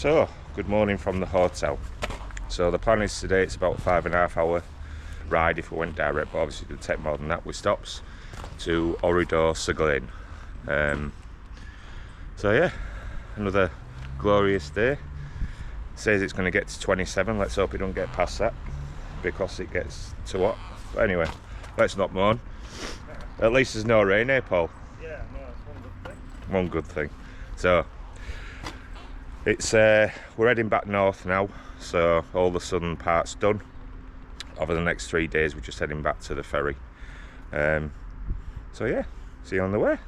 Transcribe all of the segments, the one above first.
So, good morning from the hotel. So the plan is today, it's about 5.5 hour ride if we went direct, but obviously it would take more than that with stops to Orrido, Saglain. So yeah, another glorious day. Says it's going to get to 27, let's hope it don't get past that because it gets to what? But anyway, let's not moan. At least there's no rain here, Paul. Yeah, no, that's one good thing. One good thing. So it's we're heading back north now, so all the southern part's done. Over the next 3 days we're just heading back to the ferry. So yeah, see you on the way.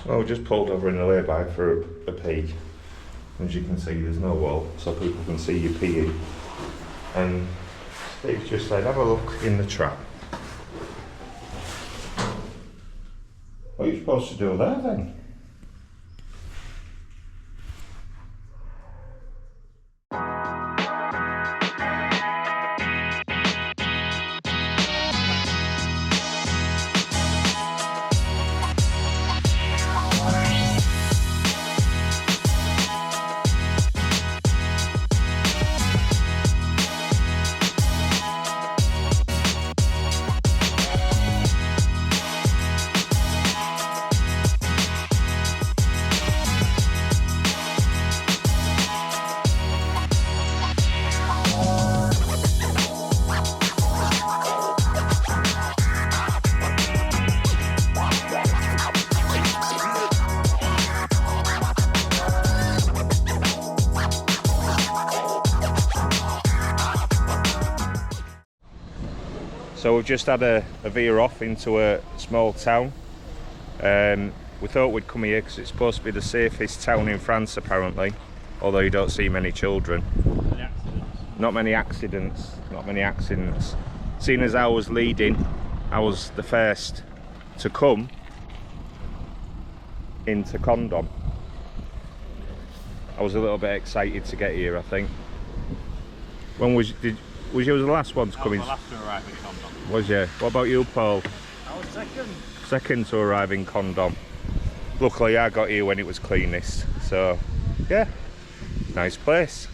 Well, we just pulled over in a lay-by for a pee. As you can see, there's no wall, so people can see you peeing. And Steve just said, have a look in the trap. What are you supposed to do there then? So we've just had a veer off into a small town. We thought we'd come here because it's supposed to be the safest town in France apparently, although you don't see many children. Not many accidents. Seeing as I was leading, I was the first to come into Condor. I was a little bit excited to get here, I think. When was you the last one to come in? I was the last to arrive in Condor. Was you? What about you, Paul? I was second. Second to arrive in Condor. Luckily I got here when it was cleanest, so yeah, nice place.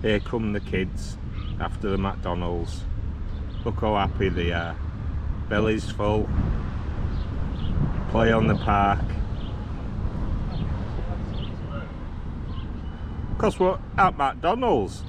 Here come the kids after the McDonald's. Look how happy they are. Belly's full. Play on the park. Because we're at McDonald's.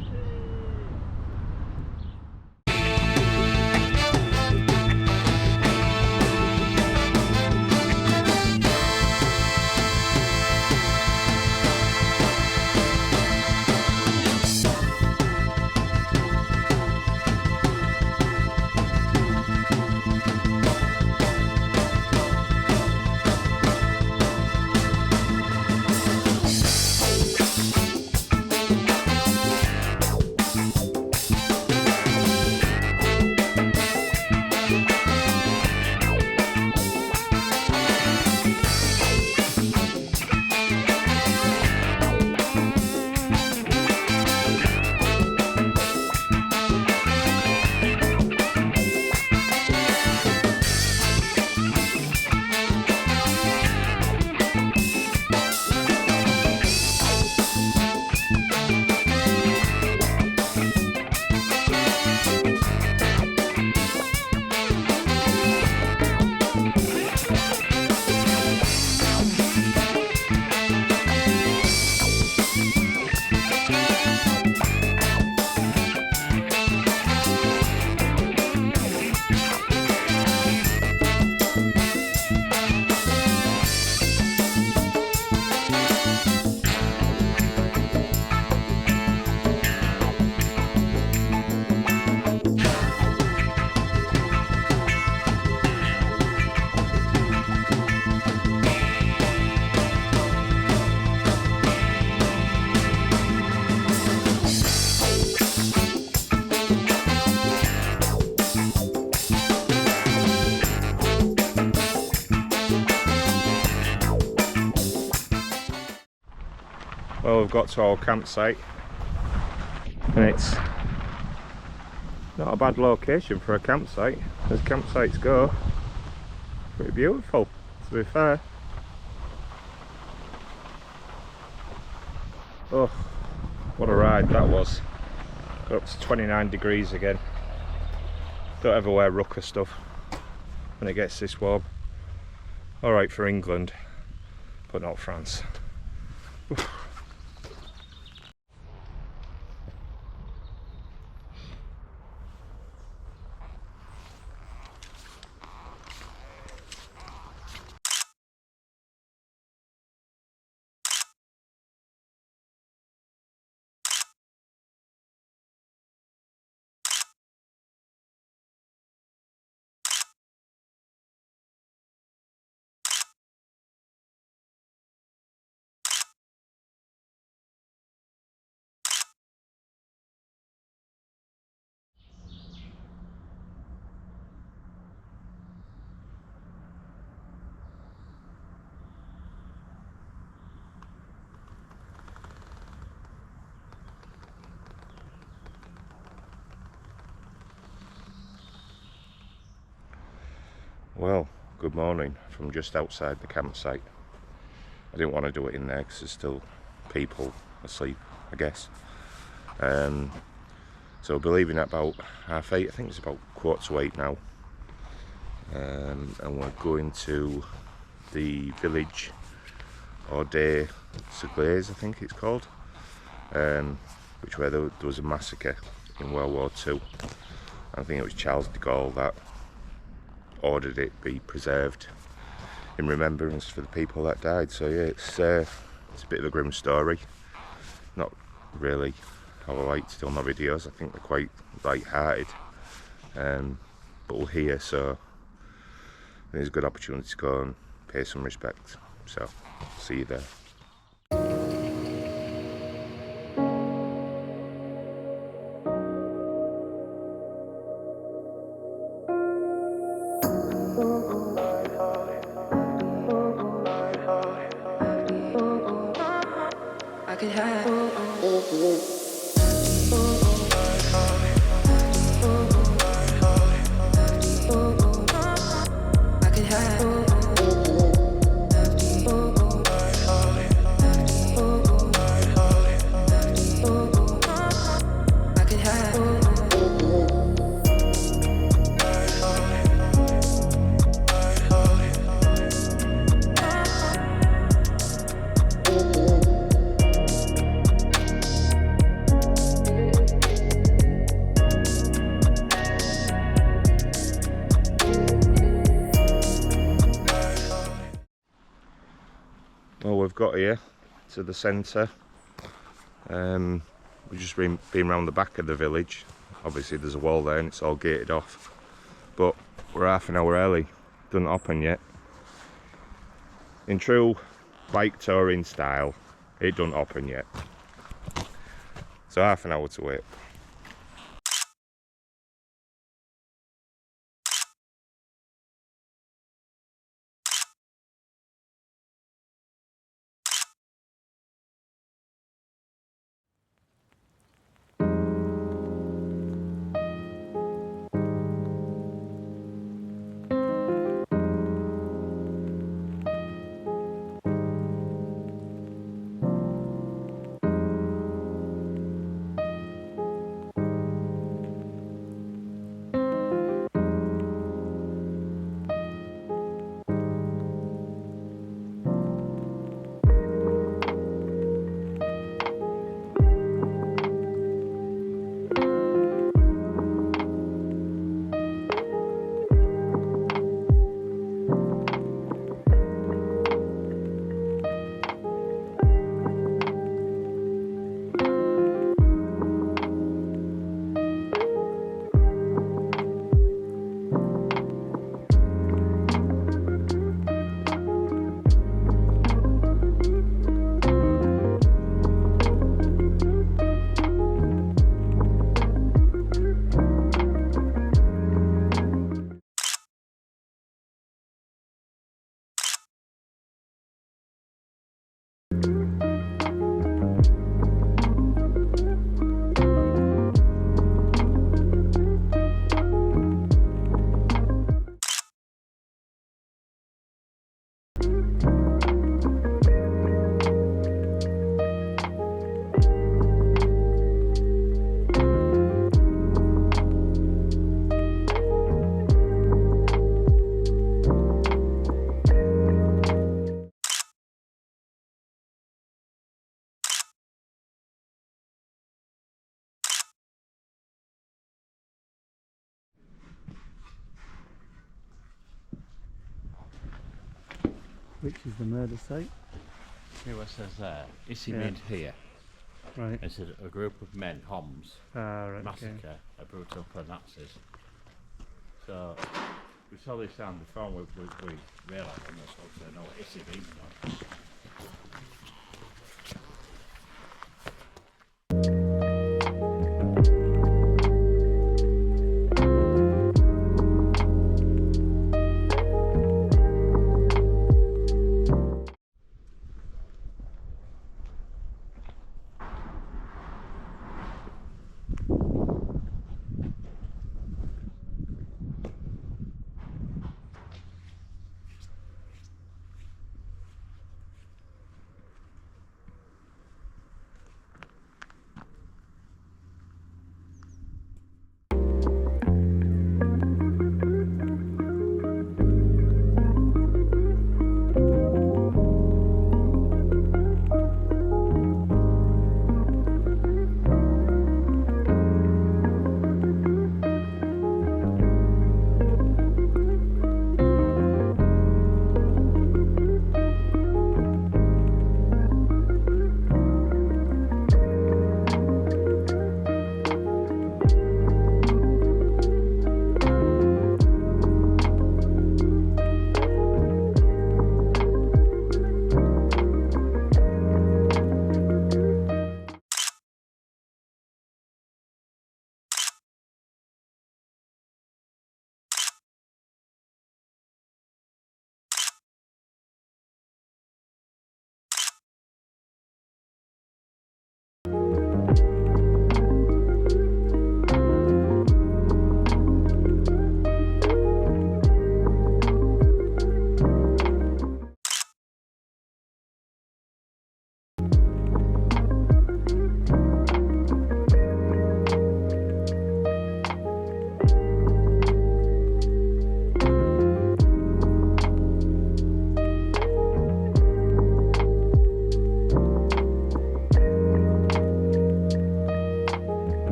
Well, we've got to our campsite and it's not a bad location for a campsite, as campsites go. Pretty beautiful, to be fair. Oh, what a ride that was. Got up to 29 degrees again. Don't ever wear rucker stuff when it gets this warm. Alright for England, but not France. Oof. Well, good morning from just outside the campsite. I didn't want to do it in there because there's still people asleep, I guess. So we'll be leaving at about 8:30. I think it's about 7:45 now. And we're going to the village Ordre Suglaise, I think it's called, where there was a massacre in World War II. I think it was Charles de Gaulle that ordered it be preserved in remembrance for the people that died. So yeah, it's a bit of a grim story. Not really how I like to film my videos. I think they're quite light-hearted, but we're here, so I think it's a good opportunity to go and pay some respect. So see you there. got here to the centre. We've just been round the back of the village. Obviously there's a wall there and it's all gated off. But we're half an hour early. Doesn't open yet. In true bike touring style, it doesn't open yet. So half an hour to wait. Which is the murder site? See what it says there? Issy Yeah. made here. Right. It said a group of men, Homs, Right. massacre a brutal for Nazis. So we saw this down before we realised on this one, so no, Issy means not.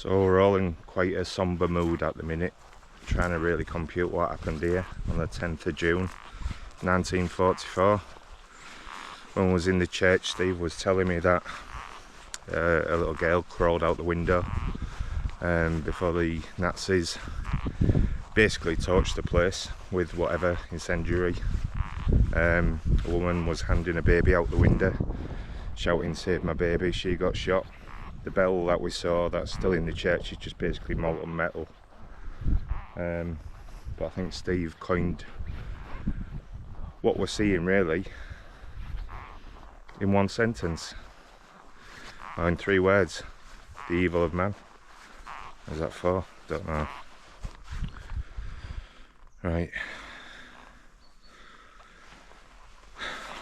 So we're all in quite a sombre mood at the minute, trying to really compute what happened here on the 10th of June 1944. When I was in the church, Steve was telling me that a little girl crawled out the window before the Nazis basically torched the place with whatever incendiary. A woman was handing a baby out the window, shouting "save my baby." She got shot. The bell that we saw that's still in the church is just basically molten metal. But I think Steve coined what we're seeing really in one sentence, or in 3 words: the evil of man. Is that 4? Don't know. Right.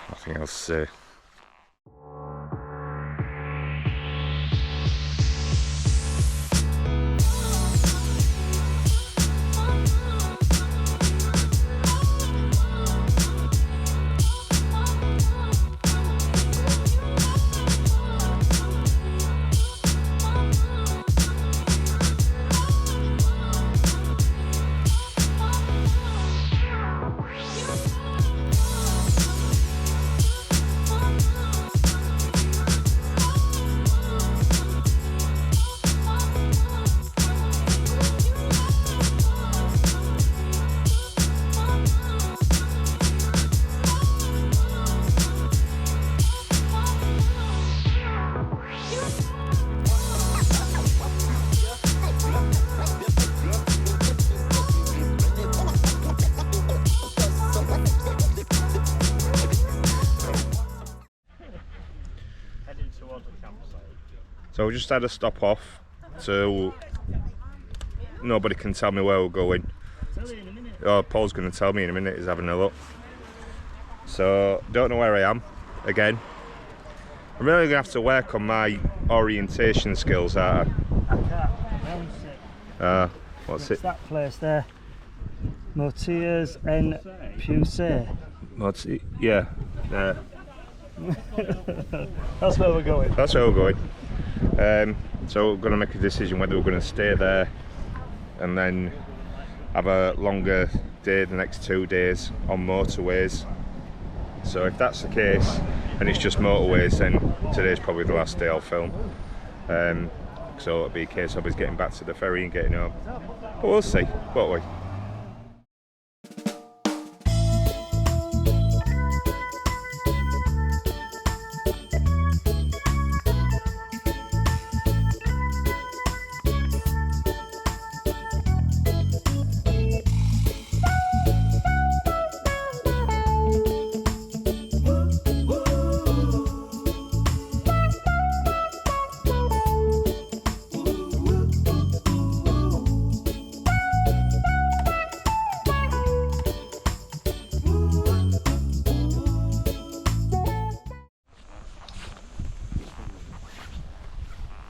Nothing else to say. So we just had a stop off, so nobody can tell me where we're going. Oh, Paul's going to tell me in a minute. He's having a look. So don't know where I am again. I'm really going to have to work on my orientation skills, aren't I can't pronounce it. What's It's it? that place there. Motiers en Puissé. What's it? Yeah. That's where we're going. That's where we're going. So we're going to make a decision whether we're going to stay there and then have a longer day the next 2 days on motorways. So if that's the case and it's just motorways, then today's probably the last day I'll film. So it'll be a case of us getting back to the ferry and getting home. But we'll see, won't we?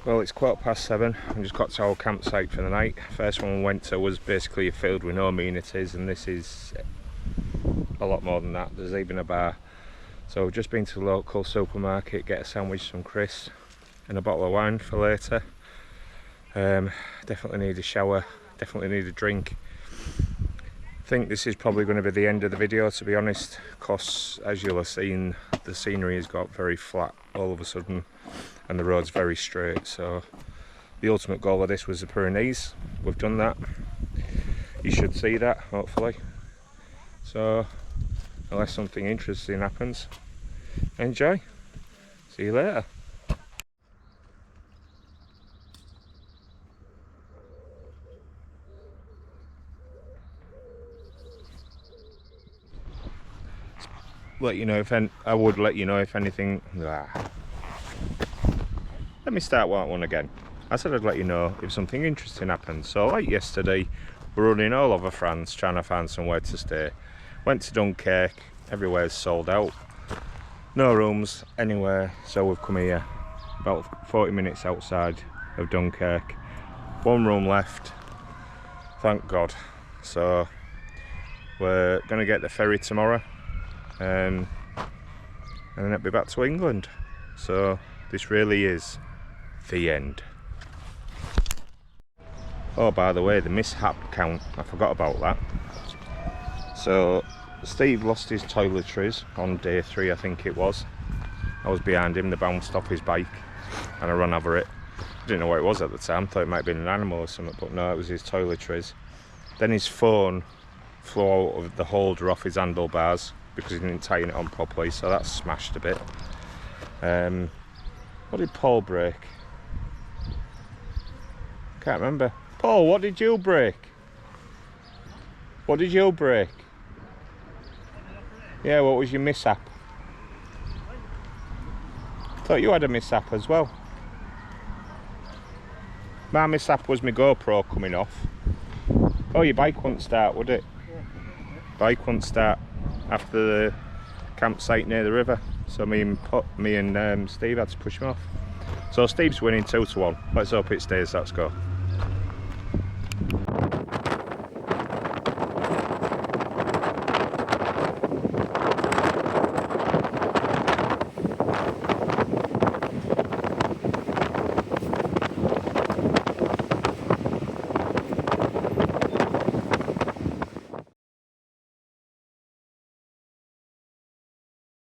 Well, it's 7:15. I just got to our campsite for the night. First one we went to was basically a field with no amenities, and this is a lot more than that. There's even a bar. So we've just been to the local supermarket, get a sandwich, some crisps and a bottle of wine for later. Definitely need a shower, definitely need a drink. I think this is probably going to be the end of the video, to be honest, because as you'll have seen, the scenery has got very flat all of a sudden and the road's very straight. So the ultimate goal of this was the Pyrenees. We've done that. You should see that, hopefully. So unless something interesting happens, enjoy. See you later. Let you know if I would let you know if anything. Let me start one again. I said I'd let you know if something interesting happens. So like yesterday, we're running all over France trying to find somewhere to stay. Went to Dunkirk, everywhere's sold out. No rooms anywhere, so we've come here, about 40 minutes outside of Dunkirk. 1 room left, thank God. So we're gonna get the ferry tomorrow. And then it'll be back to England. So this really is the end. Oh, by the way, the mishap count, I forgot about that. So Steve lost his toiletries on day 3, I think it was. I was behind him, they bounced off his bike and I ran over it. Didn't know what it was at the time, thought it might have been an animal or something, but no, it was his toiletries. Then his phone flew out of the holder off his handlebars because he didn't tighten it on properly, so that's smashed a bit. What did Paul break? Can't remember. Paul, what did you break? What did you break? Yeah, what was your mishap? Thought you had a mishap as well. My mishap was my GoPro coming off. Oh, your bike wouldn't start, would it? Bike wouldn't start after the campsite near the river. So me and Steve had to push him off. So Steve's winning 2-1. Let's hope it stays that score.